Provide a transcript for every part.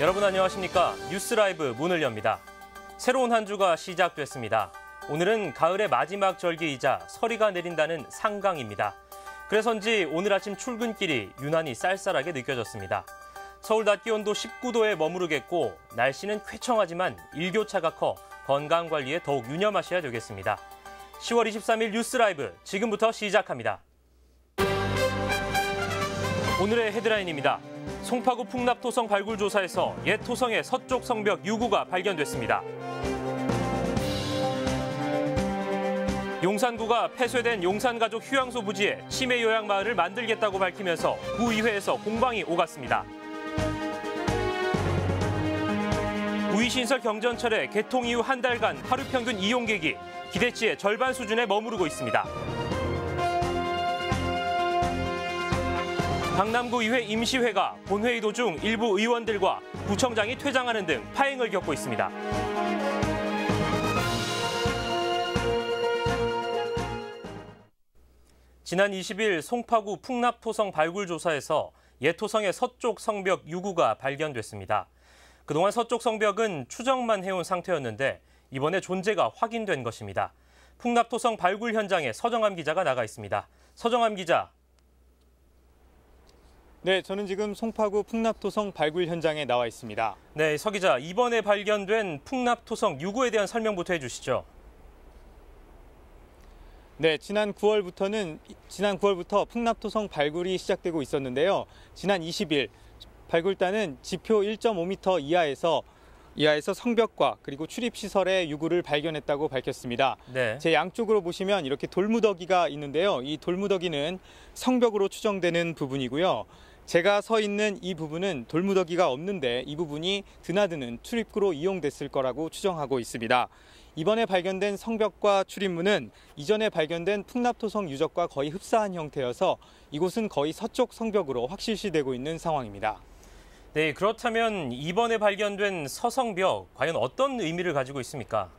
여러분 안녕하십니까? 뉴스 라이브 문을 엽니다. 새로운 한 주가 시작됐습니다. 오늘은 가을의 마지막 절기이자 서리가 내린다는 상강입니다. 그래서인지 오늘 아침 출근길이 유난히 쌀쌀하게 느껴졌습니다. 서울 낮 기온도 19도에 머무르겠고 날씨는 쾌청하지만 일교차가 커 건강관리에 더욱 유념하셔야 되겠습니다. 10월 23일 뉴스 라이브 지금부터 시작합니다. 오늘의 헤드라인입니다. 송파구 풍납토성 발굴 조사에서 옛 토성의 서쪽 성벽 유구가 발견됐습니다. 용산구가 폐쇄된 용산가족 휴양소 부지에 치매 요양 마을을 만들겠다고 밝히면서 구의회에서 공방이 오갔습니다. 우이신설 경전철의 개통 이후 한 달간 하루 평균 이용객이 기대치의 절반 수준에 머무르고 있습니다. 강남구의회 임시회가 본회의 도중 일부 의원들과 구청장이 퇴장하는 등 파행을 겪고 있습니다. 지난 20일 송파구 풍납토성 발굴 조사에서 옛 토성의 서쪽 성벽 유구가 발견됐습니다. 그동안 서쪽 성벽은 추정만 해온 상태였는데 이번에 존재가 확인된 것입니다. 풍납토성 발굴 현장에 서정함 기자가 나가 있습니다. 서정함 기자. 네, 저는 지금 송파구 풍납토성 발굴 현장에 나와 있습니다. 네, 서 기자, 이번에 발견된 풍납토성 유구에 대한 설명부터 해주시죠. 네, 지난 9월부터 풍납토성 발굴이 시작되고 있었는데요. 지난 20일 발굴단은 지표 1.5m 이하에서 성벽과 그리고 출입시설의 유구를 발견했다고 밝혔습니다. 네. 제 양쪽으로 보시면 이렇게 돌무더기가 있는데요. 이 돌무더기는 성벽으로 추정되는 부분이고요. 제가 서 있는 이 부분은 돌무더기가 없는데 이 부분이 드나드는 출입구로 이용됐을 거라고 추정하고 있습니다. 이번에 발견된 성벽과 출입문은 이전에 발견된 풍납토성 유적과 거의 흡사한 형태여서 이곳은 거의 서쪽 성벽으로 확실시되고 있는 상황입니다. 네, 그렇다면 이번에 발견된 서성벽, 과연 어떤 의미를 가지고 있습니까?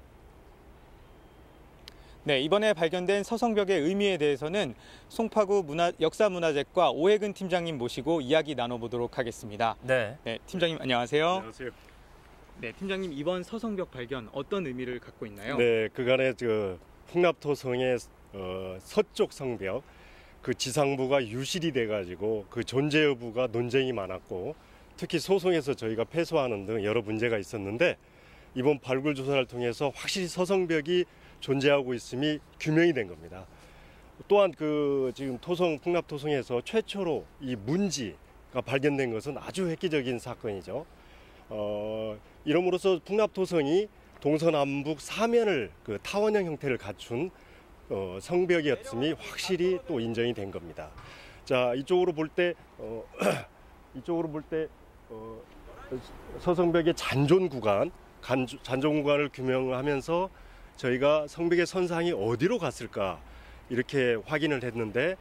네, 이번에 발견된 서성벽의 의미에 대해서는 송파구 역사문화재과 오해근 팀장님 모시고 이야기 나눠보도록 하겠습니다. 네. 네, 팀장님 안녕하세요. 안녕하세요. 네, 팀장님 이번 서성벽 발견 어떤 의미를 갖고 있나요? 네, 그간의 풍납토성의 서쪽 성벽 그 지상부가 유실이 돼가지고 그 존재 여부가 논쟁이 많았고 특히 소송에서 저희가 패소하는 등 여러 문제가 있었는데 이번 발굴 조사를 통해서 확실히 서성벽이 존재하고 있음이 규명이 된 겁니다. 또한 지금 풍납토성에서 최초로 이 문지가 발견된 것은 아주 획기적인 사건이죠. 이름으로써 풍납토성이 동서남북 사면을 타원형 형태를 갖춘 성벽이었음이 확실히 또 인정이 된 겁니다. 자, 이쪽으로 볼 때 서성벽의 잔존 구간을 규명하면서 저희가 성벽의 선상이 어디로 갔을까 이렇게 확인을 했는데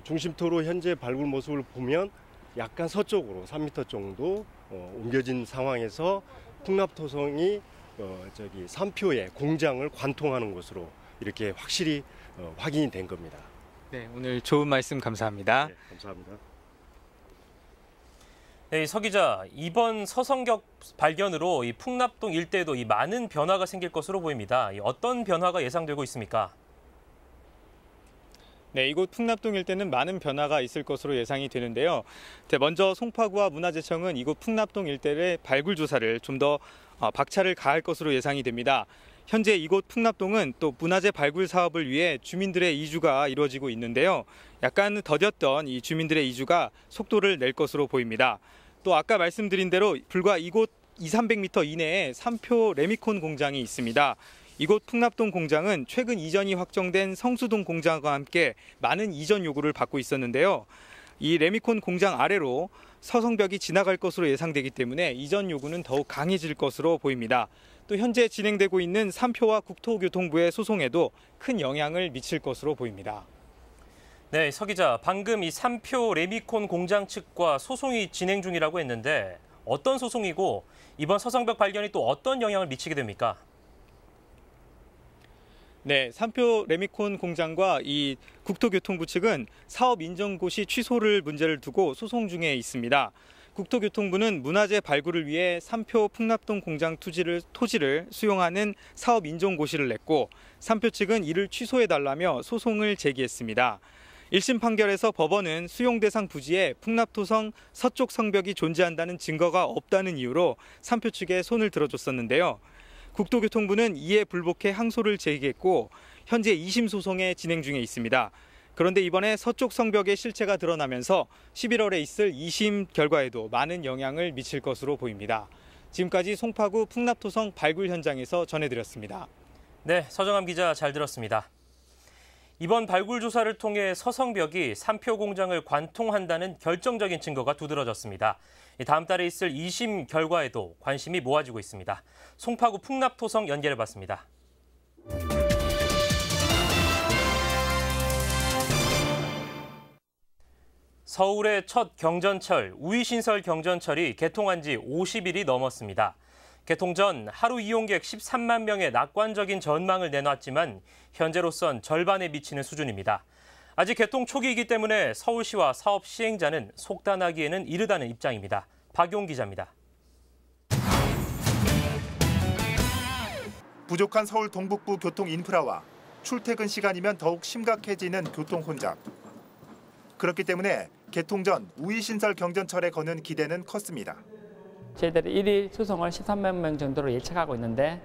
중심토로 현재 발굴 모습을 보면 약간 서쪽으로 3m 정도 옮겨진 상황에서 풍납토성이 삼표의 공장을 관통하는 것으로 이렇게 확실히 확인이 된 겁니다. 네, 오늘 좋은 말씀 감사합니다. 네, 감사합니다. 네, 서 기자, 이번 서성벽 발견으로 이 풍납동 일대에도 많은 변화가 생길 것으로 보입니다. 어떤 변화가 예상되고 있습니까? 네, 이곳 풍납동 일대는 많은 변화가 있을 것으로 예상이 되는데요. 먼저 송파구와 문화재청은 이곳 풍납동 일대의 발굴 조사를 좀 더 박차를 가할 것으로 예상이 됩니다. 현재 이곳 풍납동은 또 문화재 발굴 사업을 위해 주민들의 이주가 이루어지고 있는데요. 약간 더뎠던 이 주민들의 이주가 속도를 낼 것으로 보입니다. 또 아까 말씀드린 대로 불과 이곳 200~300m 이내에 3표 레미콘 공장이 있습니다. 이곳 풍납동 공장은 최근 이전이 확정된 성수동 공장과 함께 많은 이전 요구를 받고 있었는데요. 이 레미콘 공장 아래로 서성벽이 지나갈 것으로 예상되기 때문에 이전 요구는 더욱 강해질 것으로 보입니다. 또 현재 진행되고 있는 3표와 국토교통부의 소송에도 큰 영향을 미칠 것으로 보입니다. 네, 서 기자, 방금 이 3표 레미콘 공장 측과 소송이 진행 중이라고 했는데 어떤 소송이고 이번 서성벽 발견이 또 어떤 영향을 미치게 됩니까? 네, 3표 레미콘 공장과 이 국토교통부 측은 사업 인정 고시 취소를 문제를 두고 소송 중에 있습니다. 국토교통부는 문화재 발굴을 위해 삼표 풍납동 공장 토지를 수용하는 사업 인정 고시를 냈고 삼표 측은 이를 취소해달라며 소송을 제기했습니다. 1심 판결에서 법원은 수용 대상 부지에 풍납토성 서쪽 성벽이 존재한다는 증거가 없다는 이유로 삼표 측에 손을 들어줬었는데요. 국토교통부는 이에 불복해 항소를 제기했고 현재 2심 소송에 진행 중에 있습니다. 그런데 이번에 서쪽 성벽의 실체가 드러나면서 11월에 있을 2심 결과에도 많은 영향을 미칠 것으로 보입니다. 지금까지 송파구 풍납토성 발굴 현장에서 전해드렸습니다. 네, 서정함 기자 잘 들었습니다. 이번 발굴 조사를 통해 서성벽이 삼표 공장을 관통한다는 결정적인 증거가 두드러졌습니다. 다음 달에 있을 2심 결과에도 관심이 모아지고 있습니다. 송파구 풍납토성 연결해봤습니다. 서울의 첫 경전철, 우이신설 경전철이 개통한 지 50일이 넘었습니다. 개통 전 하루 이용객 13만 명의 낙관적인 전망을 내놨지만 현재로선 절반에 미치는 수준입니다. 아직 개통 초기이기 때문에 서울시와 사업 시행자는 속단하기에는 이르다는 입장입니다. 박용 기자입니다. 부족한 서울 동북부 교통 인프라와 출퇴근 시간이면 더욱 심각해지는 교통 혼잡. 그렇기 때문에 개통 전 우이신설 경전철에 거는 기대는 컸습니다. 저희들이 1일 수송을 13만 명 정도로 예측하고 있는데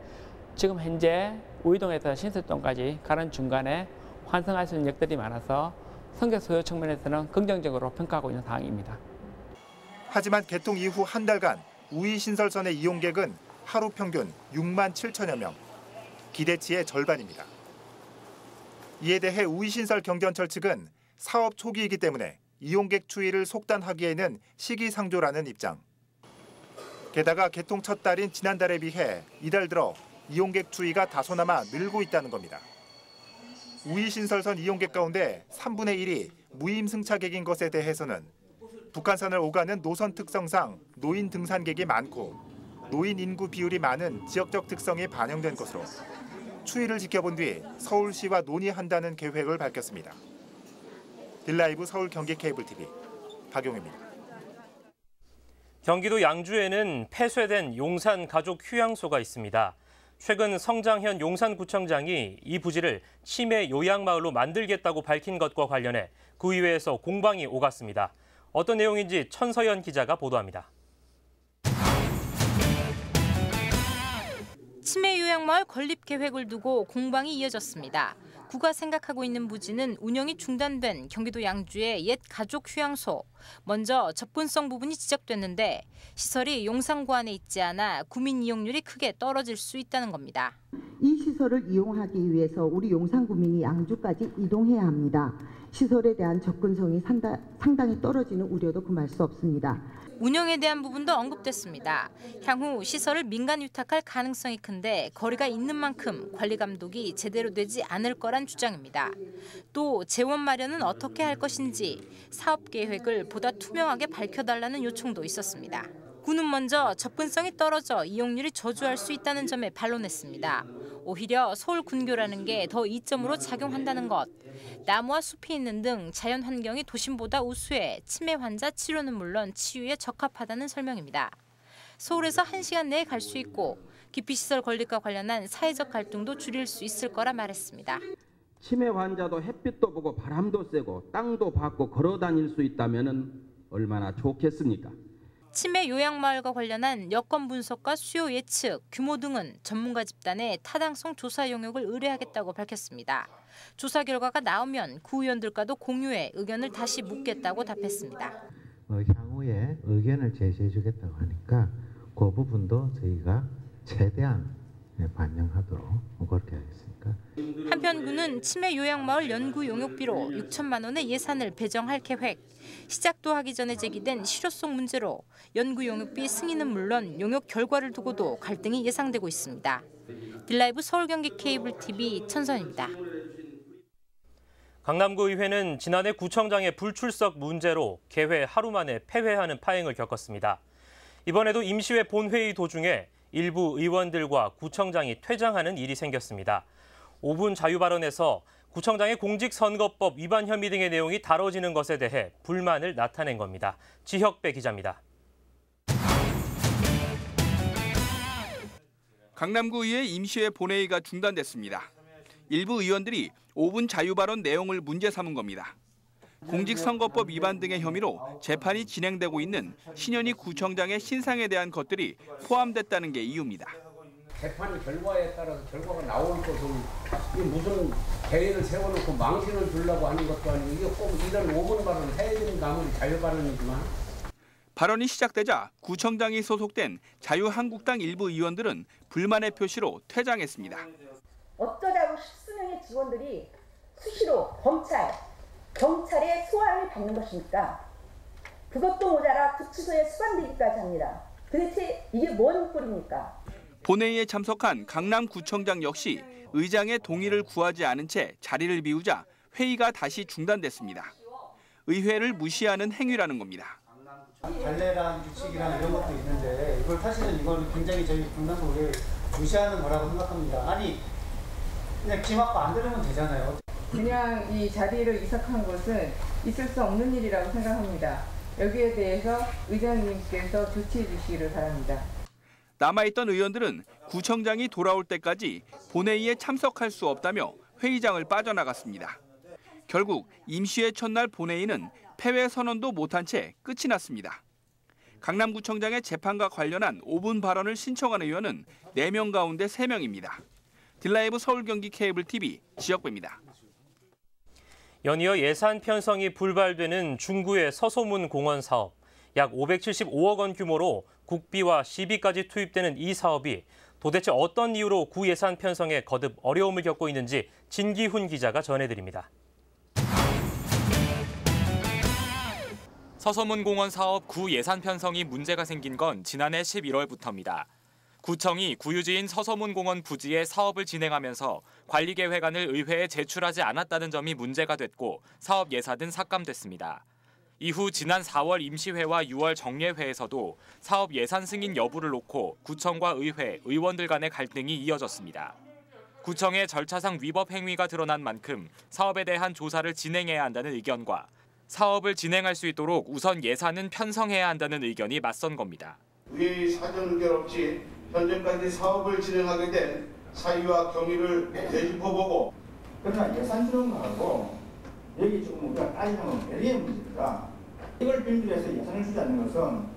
지금 현재 우이동에서 신설동까지 가는 중간에 환승할 수 있는 역들이 많아서 승객 수요 측면에서는 긍정적으로 평가하고 있는 상황입니다. 하지만 개통 이후 한 달간 우이신설선의 이용객은 하루 평균 6만 7천여 명, 기대치의 절반입니다. 이에 대해 우이신설 경전철 측은 사업 초기이기 때문에 이용객 추이를 속단하기에는 시기상조라는 입장. 게다가 개통 첫 달인 지난달에 비해 이달 들어 이용객 추이가 다소나마 늘고 있다는 겁니다. 우이신설선 이용객 가운데 3분의 1이 무임승차객인 것에 대해서는 북한산을 오가는 노선 특성상 노인 등산객이 많고 노인 인구 비율이 많은 지역적 특성이 반영된 것으로 추이를 지켜본 뒤 서울시와 논의한다는 계획을 밝혔습니다. 딜라이브 서울 경기 케이블 TV 박용입니다. 경기도 양주에는 폐쇄된 용산 가족 휴양소가 있습니다. 최근 성장현 용산구청장이 이 부지를 치매 요양마을로 만들겠다고 밝힌 것과 관련해 구의회에서 공방이 오갔습니다. 어떤 내용인지 천서연 기자가 보도합니다. 치매 요양마을 건립 계획을 두고 공방이 이어졌습니다. 구가 생각하고 있는 부지는 운영이 중단된 경기도 양주의 옛 가족 휴양소. 먼저 접근성 부분이 지적됐는데 시설이 용산구 안에 있지 않아 구민 이용률이 크게 떨어질 수 있다는 겁니다. 이 시설을 이용하기 위해서 우리 용산 구민이 양주까지 이동해야 합니다. 시설에 대한 접근성이 상당히 떨어지는 우려도 금할 수 없습니다. 운영에 대한 부분도 언급됐습니다. 향후 시설을 민간 위탁할 가능성이 큰데 거리가 있는 만큼 관리 감독이 제대로 되지 않을 거란 주장입니다. 또 재원 마련은 어떻게 할 것인지 사업 계획을 보다 투명하게 밝혀달라는 요청도 있었습니다. 구는 먼저 접근성이 떨어져 이용률이 저조할 수 있다는 점에 반론했습니다. 오히려 서울 군교라는 게 더 이점으로 작용한다는 것. 나무와 숲이 있는 등 자연 환경이 도심보다 우수해 치매 환자 치료는 물론 치유에 적합하다는 설명입니다. 서울에서 1시간 내에 갈 수 있고 기피시설 건립과 관련한 사회적 갈등도 줄일 수 있을 거라 말했습니다. 치매 환자도 햇빛도 보고 바람도 쐬고 땅도 밟고 걸어 다닐 수 있다면 얼마나 좋겠습니까? 치매 요양마을과 관련한 여건 분석과 수요 예측, 규모 등은 전문가 집단에 타당성 조사 영역을 의뢰하겠다고 밝혔습니다. 조사 결과가 나오면 구의원들과도 공유해 의견을 다시 묻겠다고 답했습니다. 향후에 의견을 제시해 주겠다고 하니까 그 부분도 저희가 최대한 반영하도록 그렇게 하겠습니다. 한편 구는 치매 요양마을 연구 용역비로 6천만 원의 예산을 배정할 계획. 시작도 하기 전에 제기된 실효성 문제로 연구 용역비 승인은 물론 용역 결과를 두고도 갈등이 예상되고 있습니다. 딜라이브 서울 경기 케이블 TV 천선입니다. 강남구의회는 지난해 구청장의 불출석 문제로 개회 하루 만에 폐회하는 파행을 겪었습니다. 이번에도 임시회 본회의 도중에 일부 의원들과 구청장이 퇴장하는 일이 생겼습니다. 5분 자유 발언에서 구청장의 공직선거법 위반 혐의 등의 내용이 다뤄지는 것에 대해 불만을 나타낸 겁니다. 지혁배 기자입니다. 강남구의회 임시회 본회의가 중단됐습니다. 일부 의원들이 5분 자유발언 내용을 문제 삼은 겁니다. 공직선거법 위반 등의 혐의로 재판이 진행되고 있는 신현희 구청장의 신상에 대한 것들이 포함됐다는 게 이유입니다. 재판 결과에 따라서 결과가 나올 것을 무슨 대회를 세워놓고 망신을 주려고 하는 것도 아니고 이게 꼭 이런 5분 발언을 해야 되는 아무리 자유발언이지만. 발언이 시작되자 구청장이 소속된 자유한국당 일부 의원들은 불만의 표시로 퇴장했습니다. 어쩌자고 수명의 직원들이 수시로 경찰의 소환을 받는 것입니까? 그것도 모자라 구치소에 수감되기까지 합니다. 도대체 이게 뭔 꼴입니까? 본회의에 참석한 강남구청장 역시 의장의 동의를 구하지 않은 채 자리를 비우자 회의가 다시 중단됐습니다. 의회를 무시하는 행위라는 겁니다. 관례랑 규칙이랑 이런 것도 있는데 이거는 굉장히 저희 강남구를 무시하는 거라고 생각합니다. 아니 그냥 귀 막고 안 들으면 되잖아요. 그냥 이 자리를 이삭한 것은 있을 수 없는 일이라고 생각합니다. 여기에 대해서 의장님께서 조치해 주시기를 바랍니다. 남아있던 의원들은 구청장이 돌아올 때까지 본회의에 참석할 수 없다며 회의장을 빠져나갔습니다. 결국 임시회 첫날 본회의는 패회 선언도 못한 채 끝이 났습니다. 강남구청장의 재판과 관련한 5분 발언을 신청한 의원은 4명 가운데 3명입니다. 딜라이브 서울 경기 케이블 TV 지역배입니다. 연이어 예산 편성이 불발되는 중구의 서소문 공원 사업. 약 575억 원 규모로 국비와 시비까지 투입되는 이 사업이 도대체 어떤 이유로 구 예산 편성에 거듭 어려움을 겪고 있는지 진기훈 기자가 전해드립니다. 서소문 공원 사업 구 예산 편성이 문제가 생긴 건 지난해 11월부터입니다. 구청이 구유지인 서소문 공원 부지에 사업을 진행하면서 관리계획안을 의회에 제출하지 않았다는 점이 문제가 됐고 사업 예산은 삭감됐습니다. 이후 지난 4월 임시회와 6월 정례회에서도 사업 예산 승인 여부를 놓고 구청과 의회, 의원들 간의 갈등이 이어졌습니다. 구청의 절차상 위법 행위가 드러난 만큼 사업에 대한 조사를 진행해야 한다는 의견과 사업을 진행할 수 있도록 우선 예산은 편성해야 한다는 의견이 맞선 겁니다. 의회의 사전 의결 없이 현재까지 사업을 진행하게 된 사유와 경위를 되짚어보고 그러나 예산 주는 거하고 여기 지금 우리가 따지면 배리의 문제입니다. 이걸 빌미로 해서 예산을 주지 않는 것은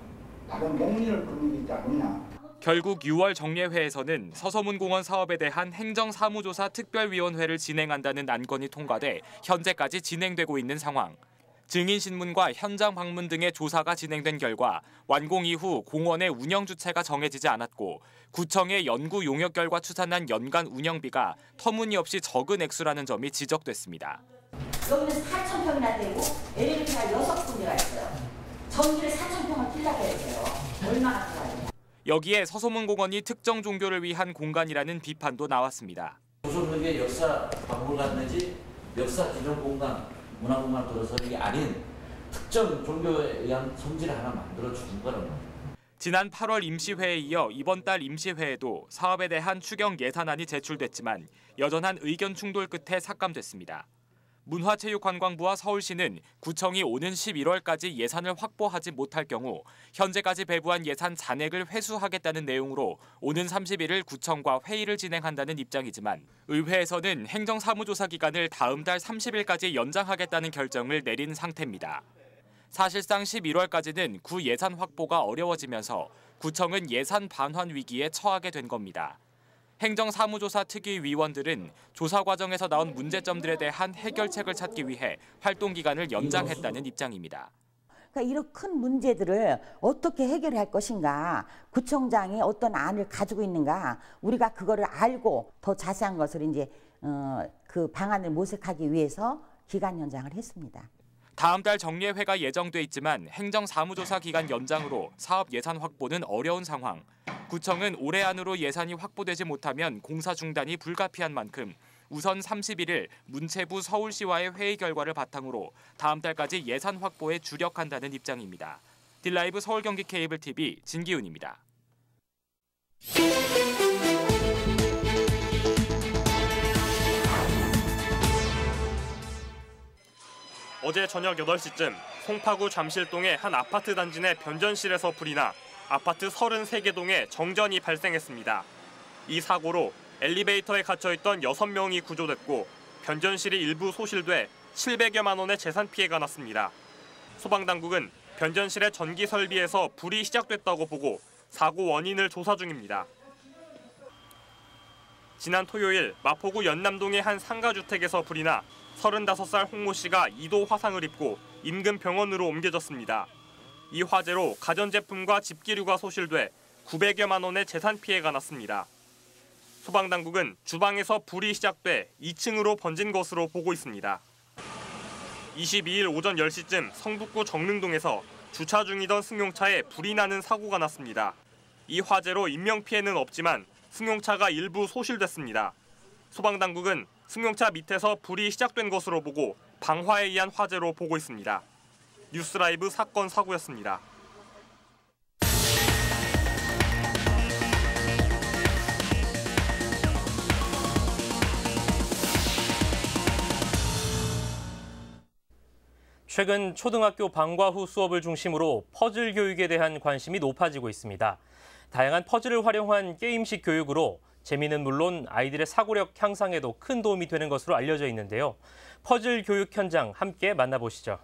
다른 목리를 부르는 게 있지 않느냐. 결국 6월 정례회에서는 서소문공원 사업에 대한 행정사무조사 특별위원회를 진행한다는 안건이 통과돼 현재까지 진행되고 있는 상황. 증인신문과 현장 방문 등의 조사가 진행된 결과 완공 이후 공원의 운영 주체가 정해지지 않았고 구청의 연구 용역 결과 추산한 연간 운영비가 터무니없이 적은 액수라는 점이 지적됐습니다. 여기는 4,000평이나 되고 엘리베이터가 6군데가 있어요. 전기를 4,000평을 필라고 해요. 얼마나 필요해요? 여기에 서소문공원이 특정 종교를 위한 공간이라는 비판도 나왔습니다. 조선족의 역사 박물관 내지 역사 기념 공간, 문화공간 들어서는 게 아닌 특정 종교에 의한 성지를 하나 만들어주는 거라는 거예요. 지난 8월 임시회에 이어 이번 달 임시회에도 사업에 대한 추경 예산안이 제출됐지만 여전한 의견 충돌 끝에 삭감됐습니다. 문화체육관광부와 서울시는 구청이 오는 11월까지 예산을 확보하지 못할 경우 현재까지 배부한 예산 잔액을 회수하겠다는 내용으로 오는 30일을 구청과 회의를 진행한다는 입장이지만 의회에서는 행정사무조사 기간을 다음 달 30일까지 연장하겠다는 결정을 내린 상태입니다. 사실상 11월까지는 구 예산 확보가 어려워지면서 구청은 예산 반환 위기에 처하게 된 겁니다. 행정사무조사 특위위원들은 조사 과정에서 나온 문제점들에 대한 해결책을 찾기 위해 활동 기간을 연장했다는 입장입니다. 그러니까 이런 큰 문제들을 어떻게 해결할 것인가, 구청장이 어떤 안을 가지고 있는가, 우리가 그거를 알고 더 자세한 것을 이제 그 방안을 모색하기 위해서 기간 연장을 했습니다. 다음 달 정례회가 예정돼 있지만 행정사무조사 기간 연장으로 사업 예산 확보는 어려운 상황. 구청은 올해 안으로 예산이 확보되지 못하면 공사 중단이 불가피한 만큼 우선 31일 문체부 서울시와의 회의 결과를 바탕으로 다음 달까지 예산 확보에 주력한다는 입장입니다. 딜라이브 서울 경기 케이블 TV 진기훈입니다. 어제 저녁 8시쯤 송파구 잠실동의 한 아파트 단지 내 변전실에서 불이 나 아파트 33개 동에 정전이 발생했습니다. 이 사고로 엘리베이터에 갇혀있던 6명이 구조됐고 변전실이 일부 소실돼 700여만 원의 재산 피해가 났습니다. 소방당국은 변전실의 전기 설비에서 불이 시작됐다고 보고 사고 원인을 조사 중입니다. 지난 토요일 마포구 연남동의 한 상가주택에서 불이 나 35살 홍모 씨가 2도 화상을 입고 인근 병원으로 옮겨졌습니다. 이 화재로 가전제품과 집기류가 소실돼 900여만 원의 재산 피해가 났습니다. 소방당국은 주방에서 불이 시작돼 2층으로 번진 것으로 보고 있습니다. 22일 오전 10시쯤 성북구 정릉동에서 주차 중이던 승용차에 불이 나는 사고가 났습니다. 이 화재로 인명피해는 없지만 승용차가 일부 소실됐습니다. 소방당국은 승용차 밑에서 불이 시작된 것으로 보고 방화에 의한 화재로 보고 있습니다. 뉴스라이브 사건 사고였습니다. 최근 초등학교 방과 후 수업을 중심으로 퍼즐 교육에 대한 관심이 높아지고 있습니다. 다양한 퍼즐을 활용한 게임식 교육으로 재미는 물론 아이들의 사고력 향상에도 큰 도움이 되는 것으로 알려져 있는데요. 퍼즐 교육 현장 함께 만나보시죠.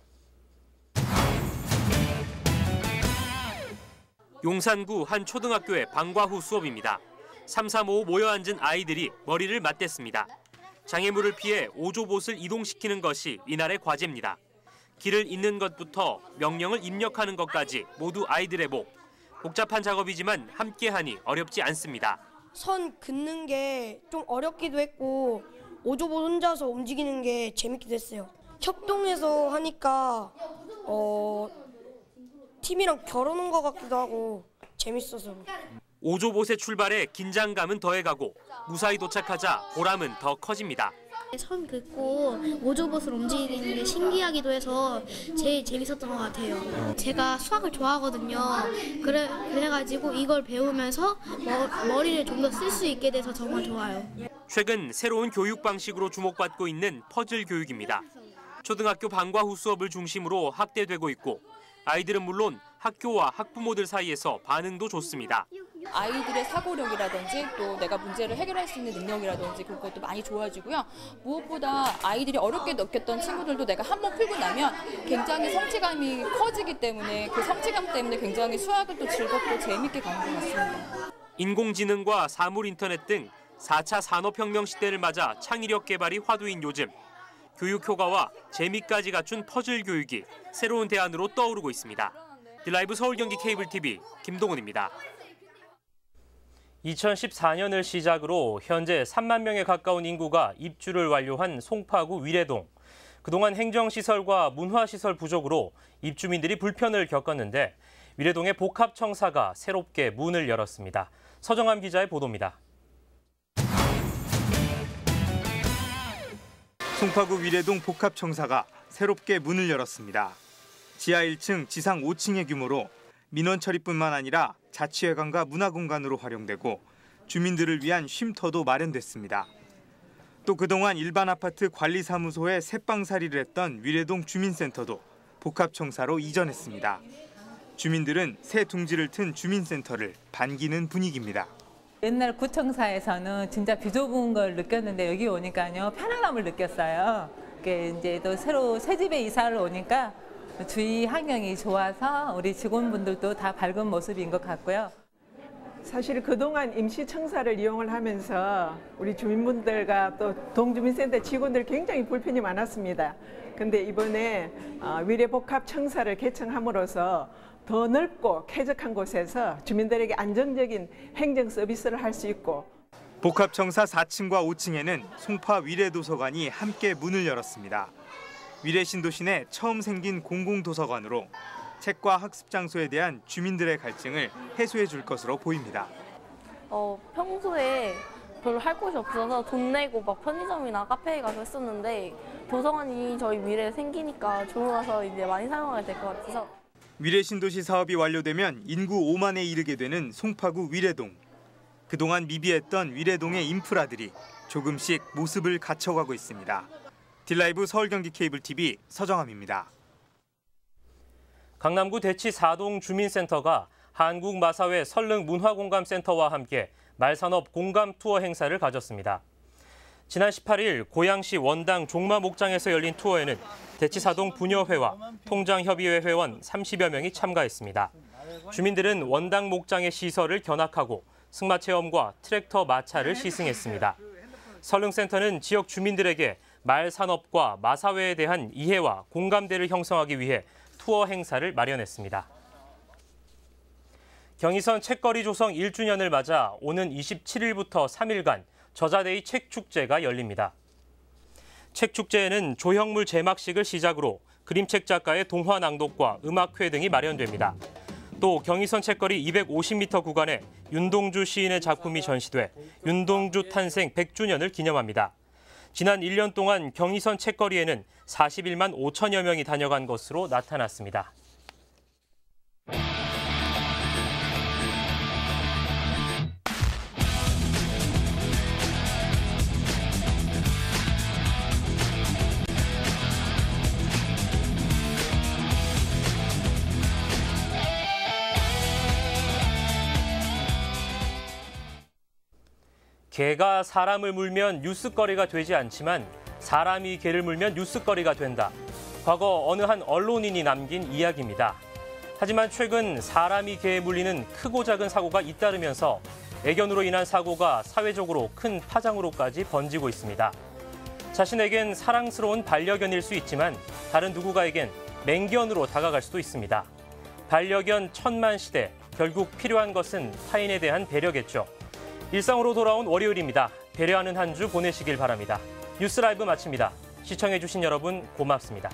용산구 한 초등학교의 방과 후 수업입니다. 3, 4, 5 모여 앉은 아이들이 머리를 맞댔습니다. 장애물을 피해 오조봇을 이동시키는 것이 이날의 과제입니다. 길을 잇는 것부터 명령을 입력하는 것까지 모두 아이들의 목. 복잡한 작업이지만 함께하니 어렵지 않습니다. 선 긋는 게 좀 어렵기도 했고 오조봇 혼자서 움직이는 게 재밌기도 했어요. 협동해서 하니까 팀이랑 겨루는 것 같기도 하고 재밌어서. 오조봇의 출발에 긴장감은 더해가고 무사히 도착하자 보람은 더 커집니다. 선 긋고 오조봇을 움직이는 게 신기하기도 해서 제일 재밌었던 것 같아요. 제가 수학을 좋아하거든요. 그래가지고 이걸 배우면서 머리를 좀 더 쓸 수 있게 돼서 정말 좋아요. 최근 새로운 교육 방식으로 주목받고 있는 퍼즐 교육입니다. 초등학교 방과 후 수업을 중심으로 확대되고 있고 아이들은 물론 학교와 학부모들 사이에서 반응도 좋습니다. 아이들의 사고력이라든지 또 내가 문제를 해결할 수 있는 능력이라든지 그것도 많이 좋아지고요. 무엇보다 아이들이 어렵게 느꼈던 친구들도 내가 한번 풀고 나면 굉장히 성취감이 커지기 때문에 그 성취감 때문에 굉장히 수학을 또 즐겁고 재밌게 가는 것 같습니다. 인공지능과 사물 인터넷 등 4차 산업혁명 시대를 맞아 창의력 개발이 화두인 요즘. 교육 효과와 재미까지 갖춘 퍼즐 교육이 새로운 대안으로 떠오르고 있습니다. 딜라이브 서울경기 케이블TV 김동훈입니다. 2014년을 시작으로 현재 3만 명에 가까운 인구가 입주를 완료한 송파구 위례동. 그동안 행정시설과 문화시설 부족으로 입주민들이 불편을 겪었는데 위례동의 복합청사가 새롭게 문을 열었습니다. 서정함 기자의 보도입니다. 송파구 위례동 복합청사가 새롭게 문을 열었습니다. 지하 1층, 지상 5층의 규모로 민원 처리뿐만 아니라 자치회관과 문화공간으로 활용되고 주민들을 위한 쉼터도 마련됐습니다. 또 그동안 일반 아파트 관리사무소에 새방살이를 했던 위례동 주민센터도 복합청사로 이전했습니다. 주민들은 새 둥지를 튼 주민센터를 반기는 분위기입니다. 옛날 구청사에서는 진짜 비좁은 걸 느꼈는데 여기 오니까요 편안함을 느꼈어요. 이제 또 새로 새 집에 이사를 오니까 주위 환경이 좋아서 우리 직원분들도 다 밝은 모습인 것 같고요. 사실 그동안 임시청사를 이용을 하면서 우리 주민분들과 또 동주민센터 직원들 굉장히 불편이 많았습니다. 근데 이번에 위례복합청사를 개청함으로써 더 넓고 쾌적한 곳에서 주민들에게 안정적인 행정 서비스를 할 수 있고 복합청사 4층과 5층에는 송파 위례도서관이 함께 문을 열었습니다. 위례신도시 내 처음 생긴 공공도서관으로 책과 학습 장소에 대한 주민들의 갈증을 해소해 줄 것으로 보입니다. 평소에 별로 할 곳이 없어서 돈 내고 막 편의점이나 카페에 가서 했었는데 도서관이 저희 위례에 생기니까 좋아서 이제 많이 사용하게 될 것 같아서. 위례신도시 사업이 완료되면 인구 5만에 이르게 되는 송파구 위례동. 그동안 미비했던 위례동의 인프라들이 조금씩 모습을 갖춰가고 있습니다. 딜라이브 서울경기 케이블TV 서정함입니다. 강남구 대치 4동 주민센터가 한국마사회 설릉문화공감센터와 함께 말산업 공감 투어 행사를 가졌습니다. 지난 18일 고양시 원당 종마 목장에서 열린 투어에는 대치사동 부녀회와 통장협의회 회원 30여 명이 참가했습니다. 주민들은 원당 목장의 시설을 견학하고 승마 체험과 트랙터 마차를 시승했습니다. 설릉센터는 지역 주민들에게 말 산업과 마사회에 대한 이해와 공감대를 형성하기 위해 투어 행사를 마련했습니다. 경의선 책거리 조성 1주년을 맞아 오는 27일부터 3일간 저자데이 책축제가 열립니다. 책축제에는 조형물 제막식을 시작으로 그림책 작가의 동화 낭독과 음악회 등이 마련됩니다. 또 경의선 책거리 250m 구간에 윤동주 시인의 작품이 전시돼 윤동주 탄생 100주년을 기념합니다. 지난 1년 동안 경의선 책거리에는 41만 5천여 명이 다녀간 것으로 나타났습니다. 개가 사람을 물면 뉴스거리가 되지 않지만 사람이 개를 물면 뉴스거리가 된다. 과거 어느 한 언론인이 남긴 이야기입니다. 하지만 최근 사람이 개에 물리는 크고 작은 사고가 잇따르면서 애견으로 인한 사고가 사회적으로 큰 파장으로까지 번지고 있습니다. 자신에겐 사랑스러운 반려견일 수 있지만 다른 누군가에겐 맹견으로 다가갈 수도 있습니다. 반려견 천만 시대, 결국 필요한 것은 타인에 대한 배려겠죠. 일상으로 돌아온 월요일입니다. 배려하는 한 주 보내시길 바랍니다. 뉴스 라이브 마칩니다. 시청해주신 여러분 고맙습니다.